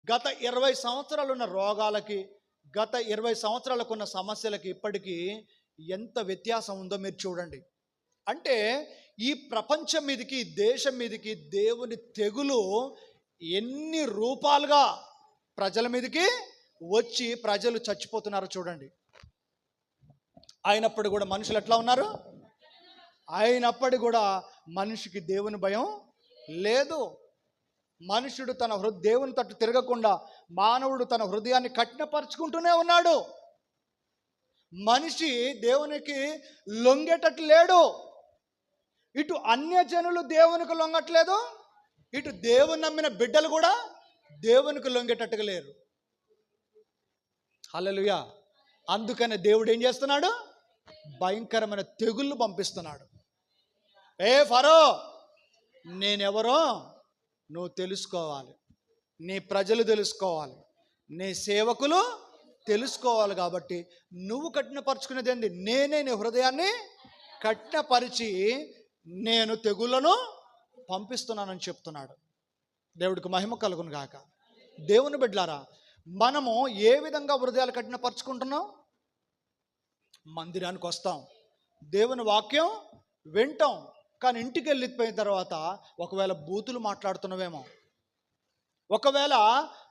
గత 20 సంవత్సరాలు ఉన్న రోగాలకి, గత 20 సంవత్సరాలకు ఉన్న సమస్యలకి ఇప్పటికీ ఎంత వ్యత్యాసం ఉందో మీరు చూడండి. అంటే ఈ ప్రపంచం మీదకి, దేశం మీదకి దేవుని తెగులు ఎన్ని రూపాలుగా ప్రజల మీదకి వచ్చి ప్రజలు చచ్చిపోతున్నారో చూడండి. అయినప్పుడు కూడా మనుషులు ఎట్లా ఉన్నారు? అయినప్పటికీ కూడా మనిషికి దేవుని భయం లేదు. మనుషుడు తన దేవుని తట్టు తిరగకుండా మానవుడు తన హృదయాన్ని కఠినపరుచుకుంటూనే ఉన్నాడు. మనిషి దేవునికి లొంగేటట్టు లేడు. ఇటు అన్యజనులు దేవునికి లొంగట్లేదు, ఇటు దేవుని నమ్మిన బిడ్డలు కూడా దేవునికి లొంగేటట్టుగా లేరు. హల్లెలూయా. అందుకనే దేవుడు ఏం చేస్తున్నాడు? భయంకరమైన తెగుళ్ళు పంపిస్తున్నాడు. ఏ ఫరో, నేనెవరో నువ్వు తెలుసుకోవాలి, నీ ప్రజలు తెలుసుకోవాలి, నీ సేవకులు తెలుసుకోవాలి. కాబట్టి నువ్వు కఠినపరుచుకునేది ఏంది? నేనే నీ హృదయాన్ని కఠినపరిచి నేను తెగుళ్లను పంపిస్తున్నానని చెప్తున్నాడు. దేవుడికి మహిమ కలుగును గాక. దేవుని బిడ్డలారా, మనము ఏ విధంగా హృదయాలు కఠినపరుచుకుంటున్నాం? మందిరానికి వస్తాం, దేవుని వాక్యం వింటాం, కానీ ఇంటికి వెళ్ళిపోయిన తర్వాత ఒకవేళ బూతులు మాట్లాడుతున్నావేమో, ఒకవేళ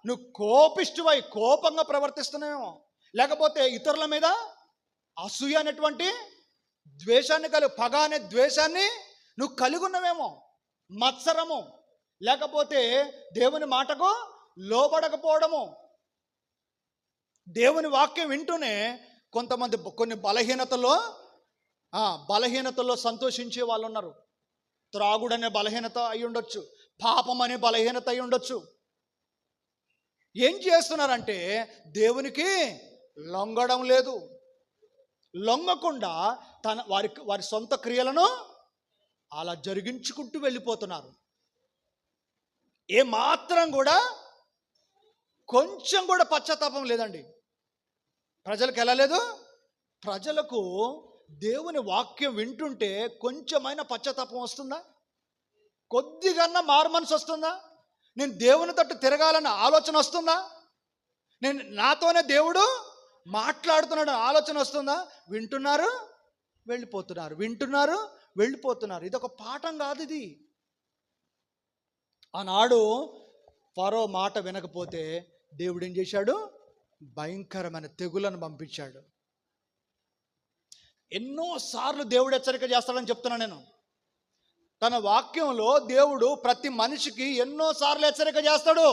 నువ్వు కోపిష్టివై కోపంగా ప్రవర్తిస్తున్నావేమో, లేకపోతే ఇతరుల మీద అసూయ అనేటువంటి ద్వేషాన్ని పగ అనే ద్వేషాన్ని నువ్వు కలిగి ఉన్నవేమో, మత్సరము, లేకపోతే దేవుని మాటకు లోబడకపోవడము. దేవుని వాక్యం వింటూనే కొంతమంది కొన్ని బలహీనతల్లో సంతోషించే వాళ్ళు ఉన్నారు. త్రాగుడు అనే బలహీనత అయి ఉండొచ్చు, పాపం అనే బలహీనత అయి ఉండొచ్చు. ఏం చేస్తున్నారంటే దేవునికి లొంగడం లేదు. లొంగకుండా వారి సొంత క్రియలను అలా జరిగించుకుంటూ వెళ్ళిపోతున్నారు. ఏమాత్రం కూడా కొంచెం కూడా పశ్చాత్తాపం లేదండి. ప్రజలకు ఎలా లేదు? ప్రజలకు దేవుని వాక్యం వింటుంటే కొంచెమైనా పశ్చాత్తాపం వస్తుందా? కొద్దిగన్నా మారు మనసు వస్తుందా? నేను దేవుని తట్టు తిరగాలన్న ఆలోచన వస్తుందా? నాతోనే దేవుడు మాట్లాడుతున్నాడు ఆలోచన వస్తుందా? వింటున్నారు, వెళ్ళిపోతున్నారు, వింటున్నారు, వెళ్ళిపోతున్నారు. ఇది ఒక పాఠం కాదు. ఇది ఆనాడు ఫరో మాట వినకపోతే దేవుడు ఏం చేశాడు? భయంకరమైన తెగులను పంపించాడు. ఎన్నోసార్లు దేవుడు హెచ్చరిక చేస్తాడని చెప్తున్నాను నేను. తన వాక్యంలో దేవుడు ప్రతి మనిషికి ఎన్నోసార్లు హెచ్చరిక చేస్తాడు.